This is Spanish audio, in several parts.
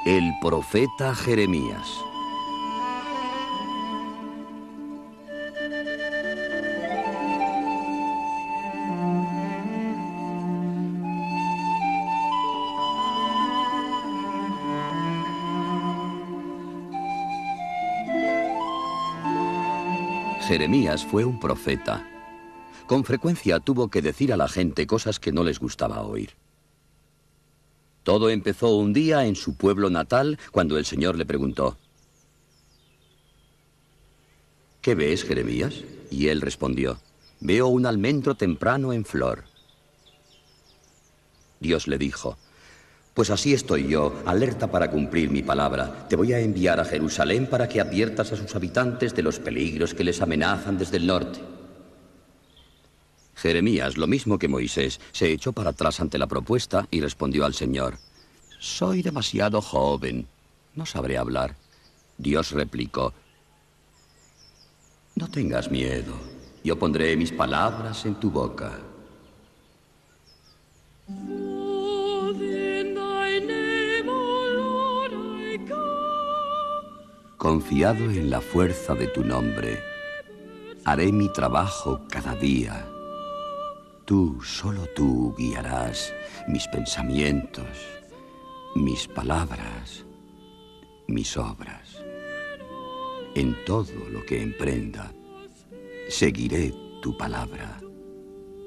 El profeta Jeremías. Jeremías fue un profeta. Con frecuencia tuvo que decir a la gente cosas que no les gustaba oír. Todo empezó un día en su pueblo natal cuando el Señor le preguntó: ¿qué ves, Jeremías? Y él respondió: veo un almendro temprano en flor. Dios le dijo: pues así estoy yo, alerta para cumplir mi palabra. Te voy a enviar a Jerusalén para que adviertas a sus habitantes de los peligros que les amenazan desde el norte. Jeremías, lo mismo que Moisés, se echó para atrás ante la propuesta y respondió al Señor: soy demasiado joven, no sabré hablar. Dios replicó: no tengas miedo, yo pondré mis palabras en tu boca. Confiado en la fuerza de tu nombre, haré mi trabajo cada día. Tú, solo tú, guiarás mis pensamientos, mis palabras, mis obras. En todo lo que emprenda, seguiré tu palabra.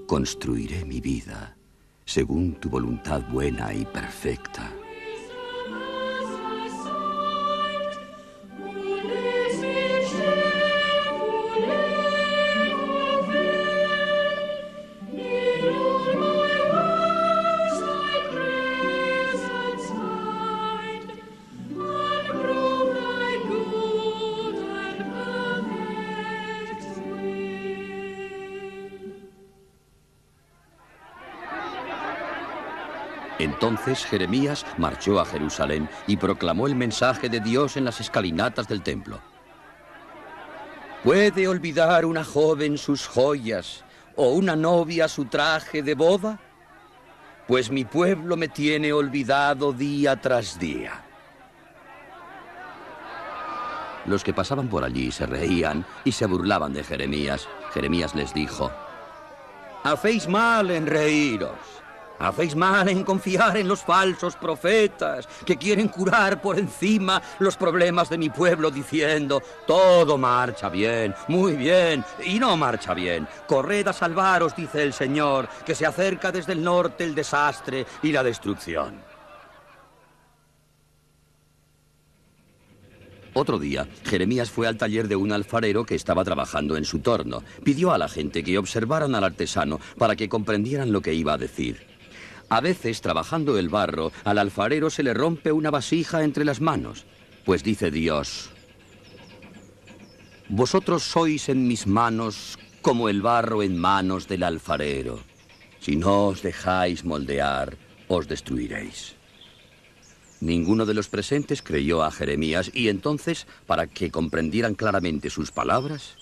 Construiré mi vida según tu voluntad buena y perfecta. Entonces Jeremías marchó a Jerusalén y proclamó el mensaje de Dios en las escalinatas del templo. ¿Puede olvidar una joven sus joyas o una novia su traje de boda? Pues mi pueblo me tiene olvidado día tras día. Los que pasaban por allí se reían y se burlaban de Jeremías. Jeremías les dijo: hacéis mal en reíros. Hacéis mal en confiar en los falsos profetas que quieren curar por encima los problemas de mi pueblo diciendo: todo marcha bien, muy bien, y no marcha bien. Corred a salvaros, dice el Señor, que se acerca desde el norte el desastre y la destrucción. Otro día, Jeremías fue al taller de un alfarero que estaba trabajando en su torno. Pidió a la gente que observaran al artesano para que comprendieran lo que iba a decir. A veces, trabajando el barro, al alfarero se le rompe una vasija entre las manos. Pues dice Dios: vosotros sois en mis manos como el barro en manos del alfarero. Si no os dejáis moldear, os destruiréis. Ninguno de los presentes creyó a Jeremías y entonces, para que comprendieran claramente sus palabras,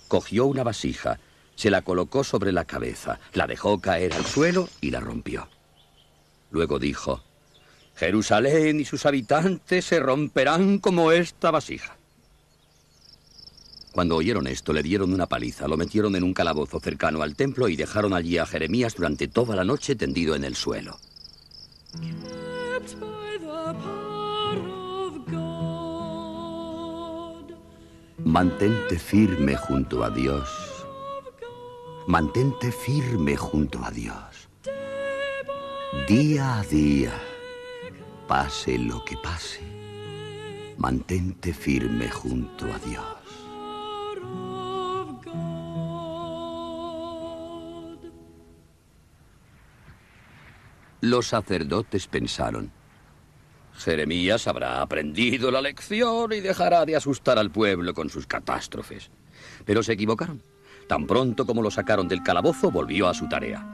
cogió una vasija, se la colocó sobre la cabeza, la dejó caer al suelo y la rompió. Luego dijo: Jerusalén y sus habitantes se romperán como esta vasija. Cuando oyeron esto, le dieron una paliza, lo metieron en un calabozo cercano al templo y dejaron allí a Jeremías durante toda la noche tendido en el suelo. Mantente firme junto a Dios. Mantente firme junto a Dios. Día a día, pase lo que pase, mantente firme junto a Dios. Los sacerdotes pensaron: Jeremías habrá aprendido la lección y dejará de asustar al pueblo con sus catástrofes. Pero se equivocaron. Tan pronto como lo sacaron del calabozo, volvió a su tarea.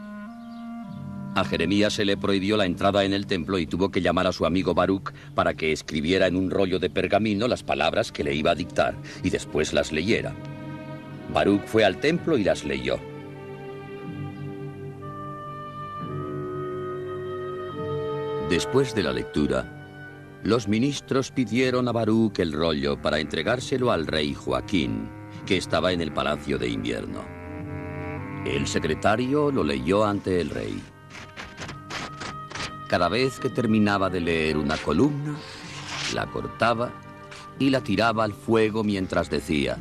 A Jeremías se le prohibió la entrada en el templo y tuvo que llamar a su amigo Baruc para que escribiera en un rollo de pergamino las palabras que le iba a dictar y después las leyera. Baruc fue al templo y las leyó. Después de la lectura, Los ministros pidieron a Baruch el rollo para entregárselo al rey Joaquín, que estaba en el palacio de invierno. El secretario lo leyó ante el rey. Cada vez que terminaba de leer una columna, la cortaba y la tiraba al fuego mientras decía: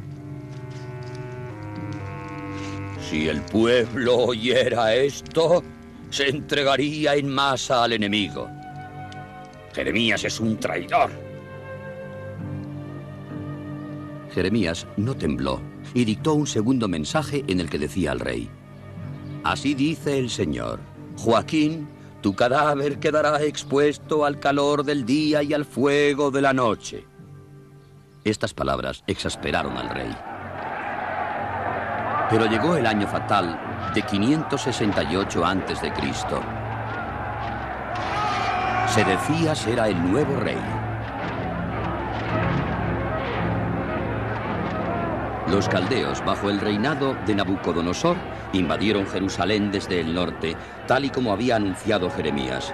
si el pueblo oyera esto, se entregaría en masa al enemigo. Jeremías es un traidor. Jeremías no tembló y dictó un segundo mensaje en el que decía al rey: así dice el Señor, Joaquín, tu cadáver quedará expuesto al calor del día y al fuego de la noche. Estas palabras exasperaron al rey. Pero llegó el año fatal de 568 a.C. Sedecías era el nuevo rey. Los caldeos, bajo el reinado de Nabucodonosor, invadieron Jerusalén desde el norte, tal y como había anunciado Jeremías.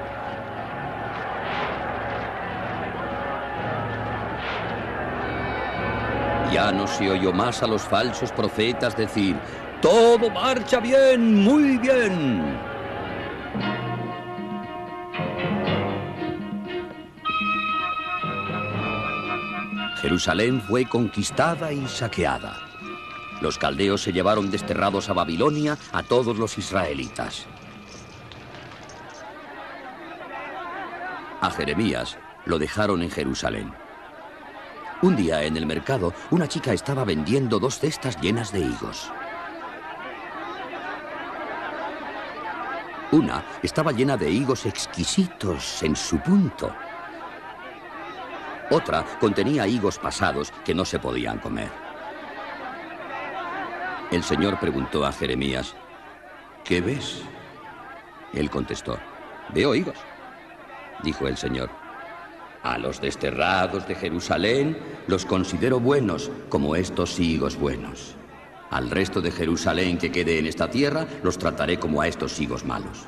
Ya no se oyó más a los falsos profetas decir: todo marcha bien, muy bien. Jerusalén fue conquistada y saqueada. Los caldeos se llevaron desterrados a Babilonia a todos los israelitas. A Jeremías lo dejaron en Jerusalén. Un día en el mercado, una chica estaba vendiendo 2 cestas llenas de higos. Una estaba llena de higos exquisitos en su punto. Otra contenía higos pasados que no se podían comer. El Señor preguntó a Jeremías: ¿qué ves? Él contestó: veo higos. Dijo el Señor: a los desterrados de Jerusalén los considero buenos como estos higos buenos. Al resto de Jerusalén que quede en esta tierra los trataré como a estos higos malos.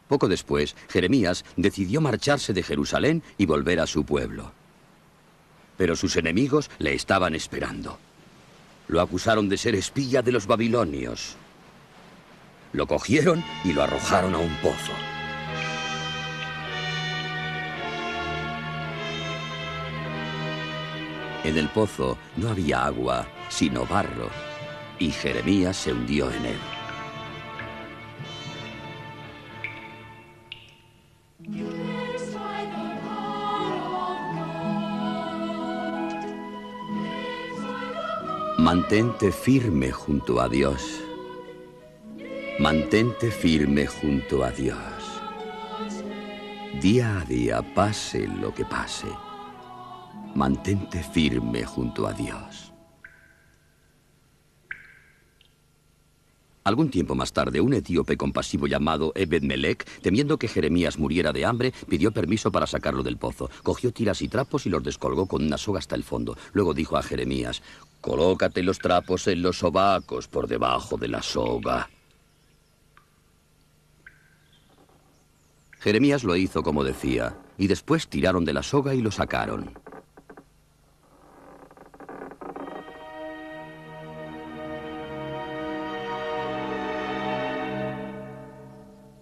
Poco después, Jeremías decidió marcharse de Jerusalén y volver a su pueblo. Pero sus enemigos le estaban esperando. Lo acusaron de ser espía de los babilonios. Lo cogieron y lo arrojaron a un pozo. En el pozo no había agua, sino barro, y Jeremías se hundió en él. Mantente firme junto a Dios. Mantente firme junto a Dios. Día a día, pase lo que pase. Mantente firme junto a Dios. Algún tiempo más tarde, un etíope compasivo llamado Ebed-Melech, temiendo que Jeremías muriera de hambre, pidió permiso para sacarlo del pozo. Cogió tiras y trapos y los descolgó con una soga hasta el fondo. Luego dijo a Jeremías: colócate los trapos en los sobacos por debajo de la soga. Jeremías lo hizo como decía, y después tiraron de la soga y lo sacaron.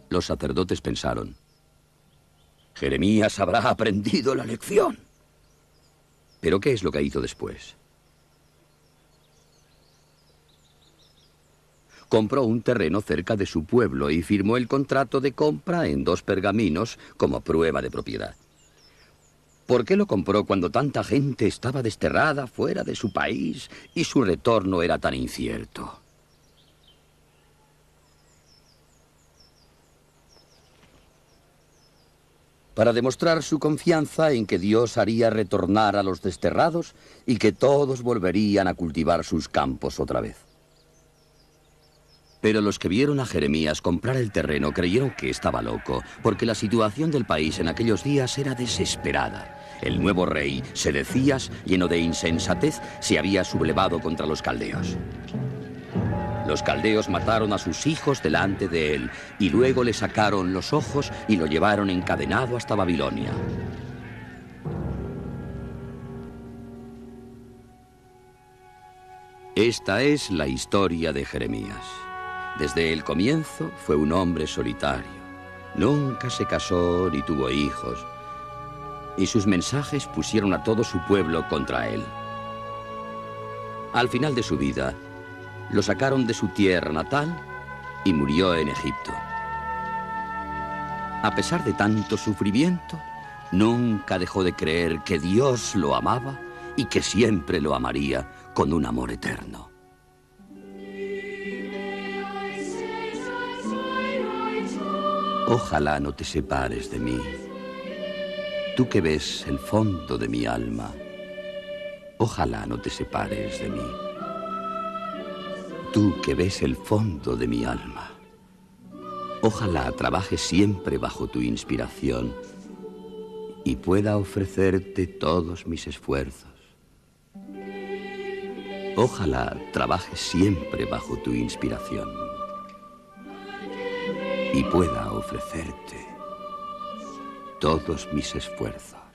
Los sacerdotes pensaron: Jeremías habrá aprendido la lección. ¿Pero qué es lo que hizo después? Compró un terreno cerca de su pueblo y firmó el contrato de compra en 2 pergaminos como prueba de propiedad. ¿Por qué lo compró cuando tanta gente estaba desterrada fuera de su país y su retorno era tan incierto? Para demostrar su confianza en que Dios haría retornar a los desterrados y que todos volverían a cultivar sus campos otra vez. Pero los que vieron a Jeremías comprar el terreno creyeron que estaba loco, porque la situación del país en aquellos días era desesperada. El nuevo rey, Sedecías, lleno de insensatez, se había sublevado contra los caldeos. Los caldeos mataron a sus hijos delante de él, y luego le sacaron los ojos y lo llevaron encadenado hasta Babilonia. Esta es la historia de Jeremías. Desde el comienzo fue un hombre solitario. Nunca se casó ni tuvo hijos. Y sus mensajes pusieron a todo su pueblo contra él. Al final de su vida, lo sacaron de su tierra natal y murió en Egipto. A pesar de tanto sufrimiento, nunca dejó de creer que Dios lo amaba y que siempre lo amaría con un amor eterno. Ojalá no te separes de mí, tú que ves el fondo de mi alma. Ojalá no te separes de mí, tú que ves el fondo de mi alma. Ojalá trabaje siempre bajo tu inspiración y pueda ofrecerte todos mis esfuerzos. Ojalá trabaje siempre bajo tu inspiración y pueda ofrecerte todos mis esfuerzos.